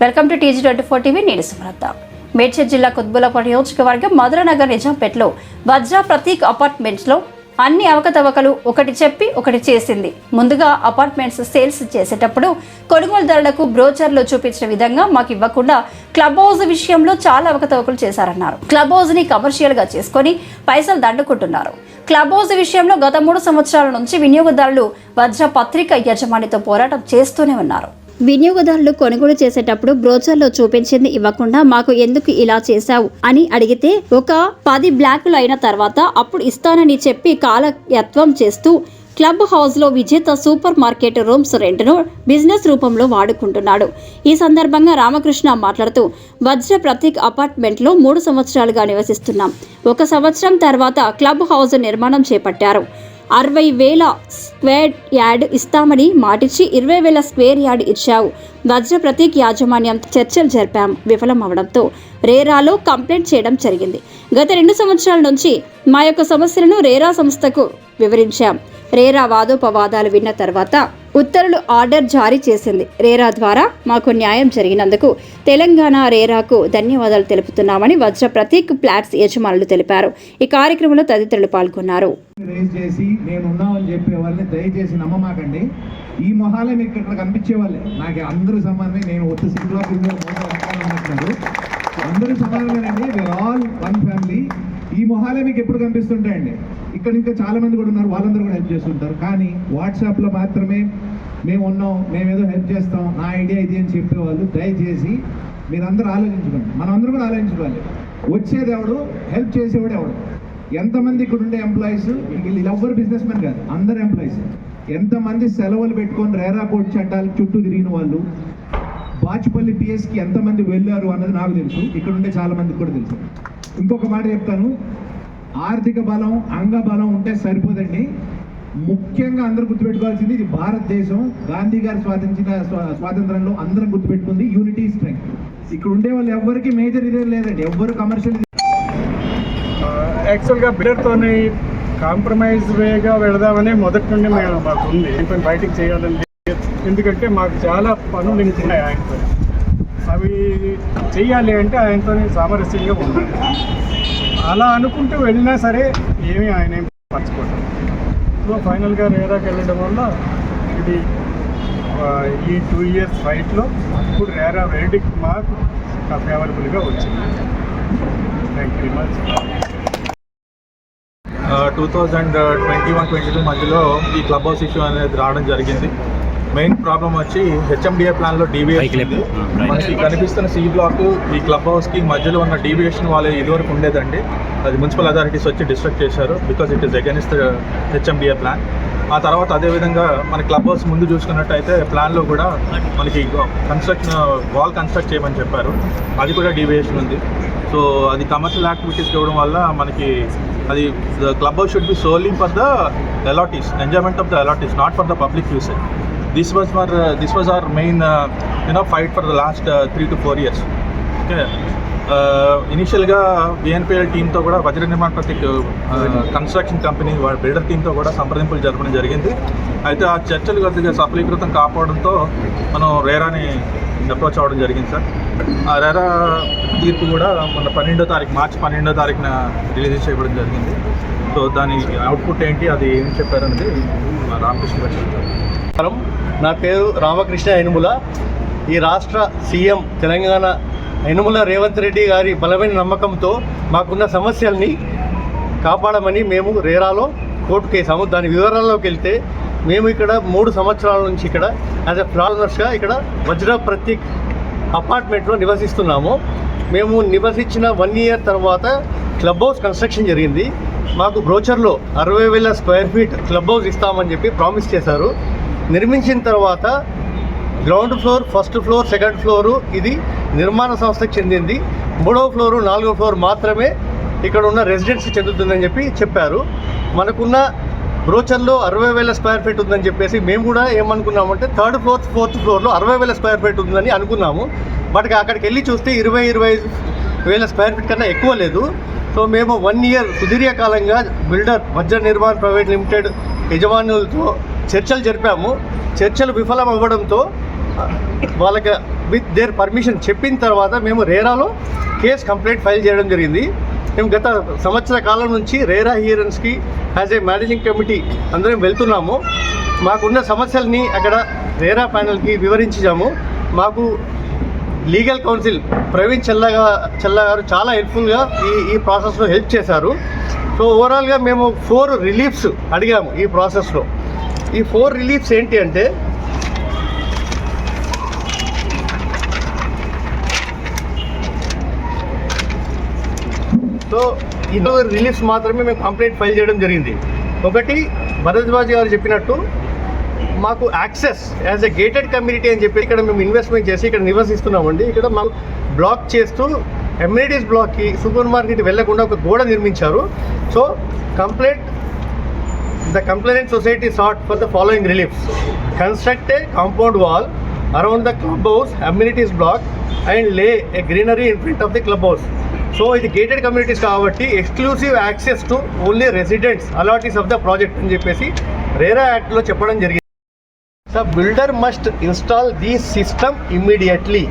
Welcome to TG24 TV. నేను సుమలత. మేడ్చల్ జిల్లా కుత్బుల్లాపూర్ నియోజకవర్గం మధురనగర్ నిజాంపేటలో వజ్ర ప్రతీక్ అపార్ట్మెంట్స్ లో అన్ని అవకతవకలు ఒకటి చెప్పి ఒకటి చేసింది. ముందుగా అపార్ట్మెంట్స్ సేల్స్ చేసేటప్పుడు కొనుగోలుదారులకు బ్రోచర్లో చూపించిన విధంగా మాకు ఇవ్వకుండా క్లబ్ హౌస్ విషయంలో చాలా అవకతవకలు చేశారన్నారు. క్లబ్ హౌస్ ని కమర్షియల్ గా చేసుకొని పైసలు దండుకుంటున్నారు. క్లబ్ హౌస్ విషయంలో గత 3 సంవత్సరాల నుంచి వినియోగదారులు వజ్ర పత్రిక యజమానితో పోరాటం చేస్తూనే ఉన్నారు. వినియోగదారులు కొనుగోలు చేసేటప్పుడు బ్రోచర్లో చూపించింది ఇవ్వకుండా మాకు ఎందుకు ఇలా చేశావు అని అడిగితే ఒక 10 బ్లాకులు అయిన తర్వాత అప్పుడు ఇస్తానని చెప్పి కాలయత్వం చేస్తూ క్లబ్ హౌస్ లో విజేత సూపర్ మార్కెట్ రూమ్స్ రెంట్ను బిజినెస్ రూపంలో వాడుకుంటున్నాడు. ఈ సందర్భంగా రామకృష్ణ మాట్లాడుతూ వజ్ర ప్రతీక్ అపార్ట్మెంట్ లో 3 సంవత్సరాలుగా నివసిస్తున్నాం. 1 సంవత్సరం తర్వాత క్లబ్ హౌస్ నిర్మాణం చేపట్టారు. 60,000 స్క్వేర్ యార్డ్ ఇస్తామని మాటిచ్చి 20,000 స్క్వేర్ యార్డ్ ఇచ్చావు. వజ్ర ప్రతీక్ యాజమాన్యం చర్చలు జరిపాం. విఫలం అవడంతో రేరాలో కంప్లైంట్ చేయడం జరిగింది. గత 2 సంవత్సరాల నుంచి మా యొక్క సమస్యలను రేరా సంస్థకు వివరించాం. రేరా వాదోపవాదాలు విన్న తర్వాత ఉత్తర్వులు ఆర్డర్ జారీ చేసింది. రేరా ద్వారా మాకు న్యాయం జరిగినందుకు తెలంగాణ రేరాకు ధన్యవాదాలు తెలుపుతున్నామని వజ్ర ప్రతీక్ ఫ్లాట్స్ యజమానులు తెలిపారు. ఈ కార్యక్రమంలో తదితరులు పాల్గొన్నారు. దయచేసి నమ్మమాకండి. ఈ మొహాలే మీకు ఇక్కడ కనిపించే వాళ్ళే. నాకు అందరూ సమానమే. నేను ఒక్క సిగ్గులో అందరూ సమానమేనండి. We are all one family. ఈ మొహాలే మీకు ఎప్పుడు కనిపిస్తుంటాయండి. ఇక్కడ ఇంకా చాలా మంది కూడా ఉన్నారు, వాళ్ళందరూ కూడా హెల్ప్ చేస్తుంటారు. కానీ వాట్సాప్లో మాత్రమే మేము ఉన్నాం, మేమేదో హెల్ప్ చేస్తాం, నా ఐడియా ఇది అని చెప్పేవాళ్ళు. దయచేసి మీరందరూ ఆలోచించుకోండి. మనం అందరూ కూడా ఆలోచించుకోవాలి. వచ్చేది ఎవడు, హెల్ప్ చేసేవాడు ఎవడు. ఎంతమంది ఇక్కడ ఉండే ఎంప్లాయీస్, వీళ్ళు ఎవ్వరు బిజినెస్ మెన్ కాదు, అందరు ఎంప్లాయీస్. ఎంతమంది సెలవులు పెట్టుకొని రేరా కోడ్ చట్టాలు చుట్టూ తిరిగిన వాళ్ళు, బాచుపల్లి పిఎస్కి ఎంతమంది వెళ్ళారు అన్నది నాకు తెలుసు, ఇక్కడ ఉండే చాలా మందికి కూడా తెలుసు. ఇంకొక మాట చెప్తాను, ఆర్థిక బలం, అంగ బలం ఉంటే సరిపోదండి. ముఖ్యంగా అందరూ గుర్తుపెట్టుకోవాల్సింది, ఇది భారతదేశం. గాంధీ గారు స్వాతంత్రంలో అందరం గుర్తుపెట్టుకుంది యూనిటీ స్ట్రెంగ్త్. ఇక్కడ ఉండే వాళ్ళు ఎవరికి మేజర్ ఇదే లేదండి, ఎవ్వరు కమర్షియల్. యాక్చువల్గా బిల్డర్తోని కాంప్రమైజ్ వేగా వెళదామని మొదటి నుండి మాకు ఉంది. ఆయనతో బయటికి చేయాలని, ఎందుకంటే మాకు చాలా పనులు ఇంకున్నాయి ఆయనతో. అవి చెయ్యాలి అంటే ఆయనతో సామరస్యంగా ఉండాలి. అలా అనుకుంటూ వెళ్ళినా సరే ఏమీ ఆయన ఏం పరచుకోవడం. సో ఫైనల్గా రేరాకి వెళ్ళడం వల్ల ఇది ఈ 2 years ఫైట్లో ఇప్పుడు రేరా వెల్డింగ్ మాకు ఫేవరబుల్గా వచ్చింది. Thank you very much. 2021-22 మధ్యలో ఈ క్లబ్ హౌస్ ఇష్యూ అనేది రావడం జరిగింది. మెయిన్ ప్రాబ్లం వచ్చి HMDA ప్లాన్లో డీవియేషన్. మనకి కనిపిస్తున్న C బ్లాక్ ఈ క్లబ్ హౌస్కి మధ్యలో ఉన్న డీవియేషన్ వాళ్ళు ఇదివరకు ఉండేదండి. అది మున్సిపల్ అథారిటీస్ వచ్చి డిస్ట్రక్ట్ చేశారు because it is against HMDA plan. ఆ తర్వాత అదేవిధంగా మన క్లబ్ హౌస్ ముందు చూసుకున్నట్టయితే ప్లాన్లో కూడా మనకి వాల్ కన్స్ట్రక్ట్ చేయమని చెప్పారు, అది కూడా డీవియేషన్ ఉంది. సో అది కమర్షియల్ యాక్టివిటీస్కి ఇవ్వడం వల్ల మనకి అది club house should be solely for the allottees, enjoyment of the allottees, not for the public usage. This was our main fight for the last 3 to 4 years. Okay. ఇనిషియల్గా BNPL టీంతో కూడా వజ్ర నిర్మాణ Prateek construction company builder టీంతో కూడా సంప్రదింపులు జరపడం జరిగింది. అయితే ఆ చర్చలు కొద్దిగా సఫలీకృతం కాకపోవడంతో మనం రేరాని అప్రోచ్ అవ్వడం జరిగింది సార్. ఆ రేరా తీర్పు కూడా మన మార్చి 12వ తారీఖున రిలీజ్ చేయడం జరిగింది. సో దాని అవుట్పుట్ ఏంటి, అది ఏం చెప్పారనేది రామకృష్ణ గారు చెప్తారు. నా పేరు రామకృష్ణ యనుముల. ఈ రాష్ట్ర సీఎం తెలంగాణ యనుముల రేవంత్ రెడ్డి గారి బలమైన నమ్మకంతో మాకున్న సమస్యల్ని కాపాడమని మేము రేరాలో కోర్టుకు వేసాము. దాని వివరాల్లోకి వెళ్తే మేము ఇక్కడ 3 సంవత్సరాల నుంచి ఇక్కడ యాజ్ ఎ ఫారినర్స్గా ఇక్కడ వజ్ర ప్రతీక్ అపార్ట్మెంట్లో నివసిస్తున్నాము. మేము నివసించిన 1 year తర్వాత క్లబ్ హౌస్ కన్స్ట్రక్షన్ జరిగింది. మాకు బ్రోచర్లో 60,000 స్క్వేర్ ఫీట్ క్లబ్ హౌస్ ఇస్తామని చెప్పి ప్రామిస్ చేశారు. నిర్మించిన తర్వాత ground floor, first floor, second floor ఇది నిర్మాణ సంస్థకు చెందింది. 3వ ఫ్లోరు, 4వ ఫ్లోర్ మాత్రమే ఇక్కడ ఉన్న రెసిడెన్సీ చెందుతుందని చెప్పారు. మనకున్న బ్రోచర్లో 60,000 స్క్వేర్ ఫీట్ ఉందని చెప్పేసి మేము కూడా ఏమనుకున్నామంటే 3rd floor, 4th ఫ్లోర్లో 60,000 స్క్వేర్ ఫీట్ ఉందని అనుకున్నాము. బట్ అక్కడికి వెళ్ళి చూస్తే 20,000 స్క్వేర్ ఫీట్ కన్నా ఎక్కువ లేదు. సో మేము 1 year సుదీర్ఘకాలంగా బిల్డర్ వజ్ర నిర్మాణ్ ప్రైవేట్ లిమిటెడ్ యజమానులతో చర్చలు జరిపాము. చర్చలు విఫలం అవ్వడంతో వాళ్ళకి విత్ దేర్ పర్మిషన్ చెప్పిన తర్వాత మేము రేరాలో కేస్ కంప్లైంట్ ఫైల్ చేయడం జరిగింది. మేము గత సంవత్సర కాలం నుంచి రేరా హియరెన్స్కి యాజ్ ఏ మేనేజింగ్ కమిటీ అందరం వెళ్తున్నాము. మాకున్న సమస్యల్ని అక్కడ రేరా ప్యానెల్కి వివరించాము. మాకు లీగల్ కౌన్సిల్ ప్రవీణ్ చెల్లా గారు చాలా హెల్ప్ఫుల్గా ఈ ప్రాసెస్లో హెల్ప్ చేశారు. సో ఓవరాల్గా మేము 4 రిలీఫ్స్ అడిగాము ఈ ప్రాసెస్లో. ఈ 4 రిలీఫ్స్ ఏంటి అంటే, సో ఈ రిలీఫ్స్ మాత్రమే మేము కంప్లైంట్ ఫైల్ చేయడం జరిగింది. ఒకటి, భరద్వాజ్ గారు చెప్పినట్టు మాకు access as a gated community అని చెప్పి ఇక్కడ మేము ఇన్వెస్ట్మెంట్ చేసి ఇక్కడ నివసిస్తున్నామండి. ఇక్కడ మాకు బ్లాక్ చేస్తూ ఎమ్యూనిటీస్ బ్లాక్కి సూపర్ మార్కెట్ వెళ్లకుండా ఒక గోడ నిర్మించారు. So the complainant society sought for the following reliefs: construct a compound wall around the clubhouse amenities block and lay a greenery in front of the clubhouse. So ఇది gated communities కాబట్టి exclusive access to only residents allottees of the project అని చెప్పేసి రేరా యాక్ట్లో చెప్పడం జరిగింది. The builder must install the system immediately.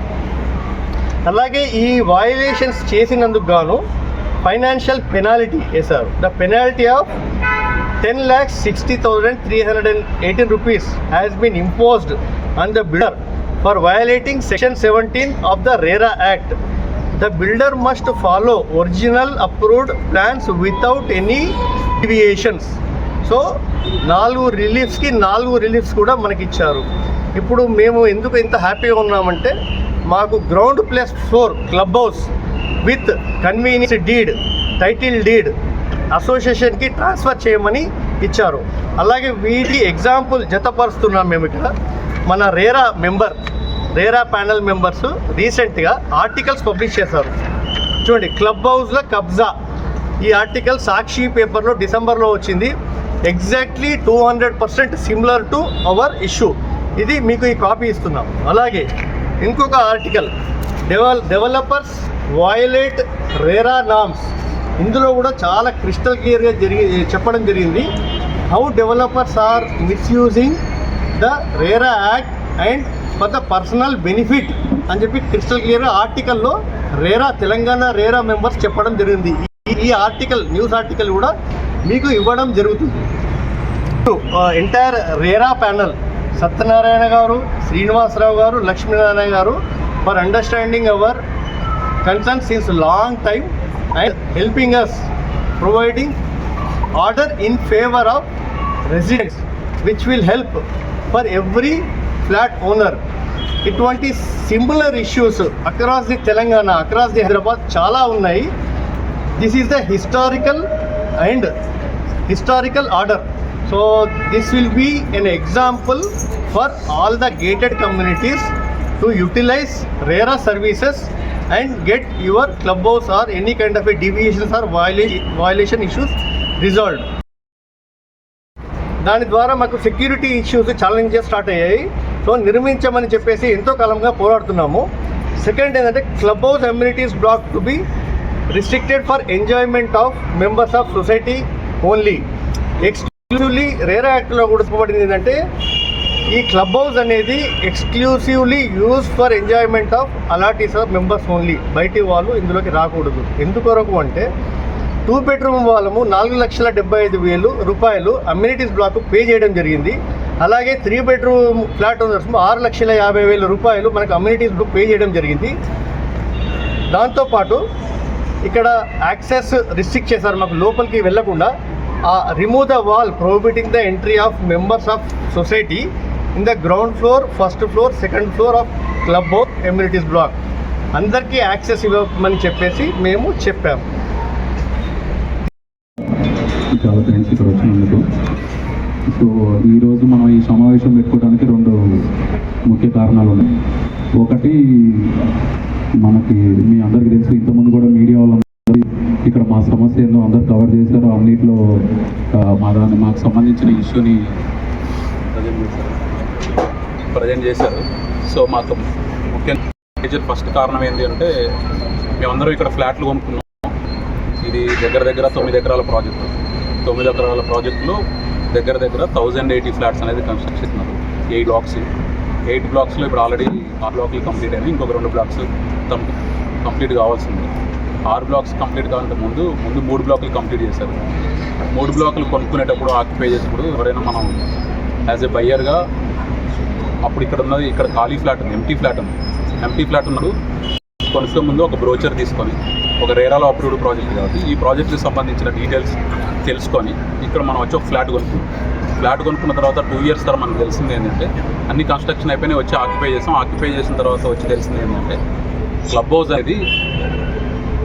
అలాగే ఈ violations చేసినందుకు గాను ఫైనాన్షియల్ పెనాల్టీ వేశారు. The penalty of 10,60,318 rupees has been imposed on the builder for violating section 17 of the RERA Act. The builder must follow original approved plans without any deviations. So 4 రిలీఫ్స్కి 4 reliefs కూడా మనకి ఇచ్చారు. ఇప్పుడు మేము ఎందుకు ఇంత హ్యాపీగా ఉన్నామంటే, మాకు ground +4 club house with convenience deed, title deed అసోసియేషన్కి ట్రాన్స్ఫర్ చేయమని ఇచ్చారు. అలాగే వీటి ఎగ్జాంపుల్ జతపరుస్తున్నాం మేము ఇక్కడ. మన రేరా ప్యానెల్ మెంబర్స్ రీసెంట్గా ఆర్టికల్స్ పబ్లిష్ చేశారు. చూడండి, క్లబ్ హౌస్లో కబ్జా, ఈ ఆర్టికల్ సాక్షి పేపర్లో డిసెంబర్లో వచ్చింది. Exactly 200% similar to our issue. ఇది మీకు ఈ కాపీ ఇస్తున్నాం. అలాగే ఇంకొక article, developers violate RERA norms, ఇందులో కూడా చాలా క్రిస్టల్ క్లియర్గా చెప్పడం జరిగింది. How developers are misusing the RERA act and for the personal benefit అని చెప్పి క్రిస్టల్ క్లియర్గా ఆర్టికల్లో తెలంగాణ రేరా మెంబర్స్ చెప్పడం జరిగింది. ఈ ఆర్టికల్, న్యూస్ ఆర్టికల్ కూడా మీకు ఇవ్వడం జరుగుతుంది. ఎంటైర్ రేరా ప్యానల్, సత్యనారాయణ గారు, శ్రీనివాసరావు గారు, లక్ష్మీనారాయణ గారు, for understanding hour concern since long time and helping us providing order in favor of residents, which will help for every flat owner. ఇటువంటి similar issues across the Telangana, across the Hyderabad చాలా ఉన్నాయి. This is the historical order. So this will be an example for all the gated communities to utilise RERA services and get your clubhouse or any kind of a deviations or violation issues resolved. దాని ద్వారా మాకు security issues challenges start అయ్యాయి. So నిర్మించమని చెప్పేసి ఎంతో కాలంగా పోరాడుతున్నాము. Second ఏంటంటే, club house amenities block to be restricted for enjoyment of members of society only. Exclusively RERA యాక్ట్లో కూడా చెప్పబడింది ఏంటంటే, ఈ క్లబ్ హౌస్ అనేది exclusively use for enjoyment of allottees of members only. బయటి వాళ్ళు ఇందులోకి రాకూడదు. ఎందుకొరకు అంటే, 2 బెడ్రూమ్ వాళ్ళము 4,75,000 రూపాయలు అమ్యూనిటీస్ బ్లాక్ పే చేయడం జరిగింది. అలాగే 3 బెడ్రూమ్ ఫ్లాట్ ఓనర్స్ 6,50,000 రూపాయలు మనకు అమ్యూనిటీస్ బ్లాక్ పే చేయడం జరిగింది. దాంతోపాటు ఇక్కడ యాక్సెస్ రిస్ట్రిక్ట్ చేశారు, మాకు లోపలికి వెళ్ళకుండా. Remove the wall prohibiting the entry of members of society in the ground floor, first floor, second floor of club house amenities block. అందరికీ యాక్సెస్ ఇవ్వమని చెప్పేసి మేము చెప్పాము. చాలా థ్యాంక్స్ ఇక్కడ వచ్చినందుకు. సో ఈరోజు మనం ఈ సమావేశం పెట్టుకోవడానికి 2 ముఖ్య కారణాలు ఉన్నాయి. ఒకటి, మనకి మీ అందరికీ తెలుసు, ఇంతకుముందు కూడా మీడియా వాళ్ళందరూ ఇక్కడ మా సమస్య ఏందో అందరు కవర్ చేశారు. అన్నింటిలో మాకు సంబంధించిన ఇష్యూని ప్రజెంట్ చేశారు. సో మాకు ముఖ్యంగా ఫస్ట్ కారణం ఏంటి అంటే, మేమందరం ఇక్కడ ఫ్లాట్లు కొనుక్కున్నాం. ఇది దగ్గర 9 ఎకరాల ప్రాజెక్టు. 9 ఎకరాల ప్రాజెక్టులో దగ్గర 1080 ఫ్లాట్స్ అనేది కన్స్ట్రక్ట్ చేస్తున్నారు, 8 బ్లాక్స్. 8 బ్లాక్స్లో ఇప్పుడు ఆల్రెడీ 6 బ్లాక్లు కంప్లీట్ అయినాయి. ఇంకొక 2 బ్లాక్స్ కంప్లీట్ కావాల్సింది. 6 బ్లాక్స్ కంప్లీట్ కావాలంటే ముందు 3 బ్లాకులు కంప్లీట్ చేశారు. 3 బ్లాకులు కొనుక్కునేటప్పుడు ఆక్యుపై చేసేటప్పుడు ఎవరైనా మనం యాజ్ ఏ బయ్యర్గా అప్పుడు ఇక్కడ ఖాళీ ఫ్లాట్ ఉంది, ఎంటీ ఫ్లాట్ ఉన్నప్పుడు కొనుక్కునే ముందు ఒక బ్రోచర్ తీసుకొని ఒక రేరాలో అప్రూవ్డ్ ప్రాజెక్ట్ కాబట్టి ఈ ప్రాజెక్ట్కి సంబంధించిన డీటెయిల్స్ తెలుసుకొని ఇక్కడ మనం వచ్చి ఒక ఫ్లాట్ కొనుక్కున్న తర్వాత 2 years తర్వాత మనకు తెలిసింది ఏంటంటే అన్ని కన్స్ట్రక్షన్ అయిపోయినాయి, వచ్చి ఆక్యుపై చేసిన తర్వాత వచ్చి తెలిసింది ఏంటంటే క్లబ్ హౌస్ అనేది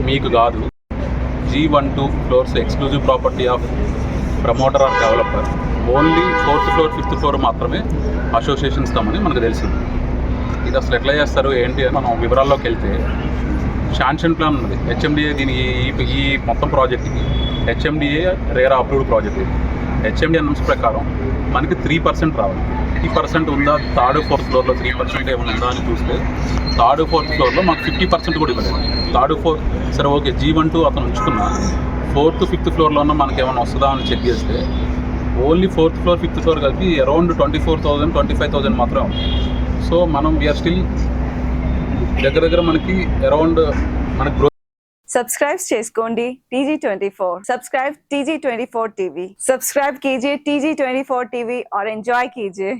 మీకు కాదు, G12 floors exclusive property of promoter or developer, only 4th floor 5th floor మాత్రమే అసోసియేషన్ ఇస్తామని మనకు తెలిసింది. ఇది అసలు ఎట్లా చేస్తారు ఏంటి అని మనం వివరాల్లోకి వెళ్తే శాంక్షన్ ప్లాన్ ఉన్నది హెచ్ఎండిఏ దీనికి ఈ మొత్తం ప్రాజెక్ట్కి HMDA RERA approved project. HMDA rules ప్రకారం మనకి 3% రావాలి. 3% ఉందా, 3rd 4th floorలో 3% ఏమైనా ఉందా అని చూస్తే 3rd 4th floorలో మాకు 50% కూడా ఇవ్వలేదు. 3rd 4th సరే ఓకే G12 అతను ఉంచుకున్న 4th 5th floorలో ఉన్న మనకి ఏమైనా వస్తుందా అని చెక్ చేస్తే only 4th floor 5th floor కలిపి అరౌండ్ 24,000 25,000 మాత్రమే ఉంది. సో మనం వీఆర్ స్టిల్ దగ్గర మనకి అరౌండ్ మనకి सब्सक्राइब చేసుకోండి TG24 subscribe TG24 TV subscribe कीजिए TG24 टीवी और एंजॉय कीजिए।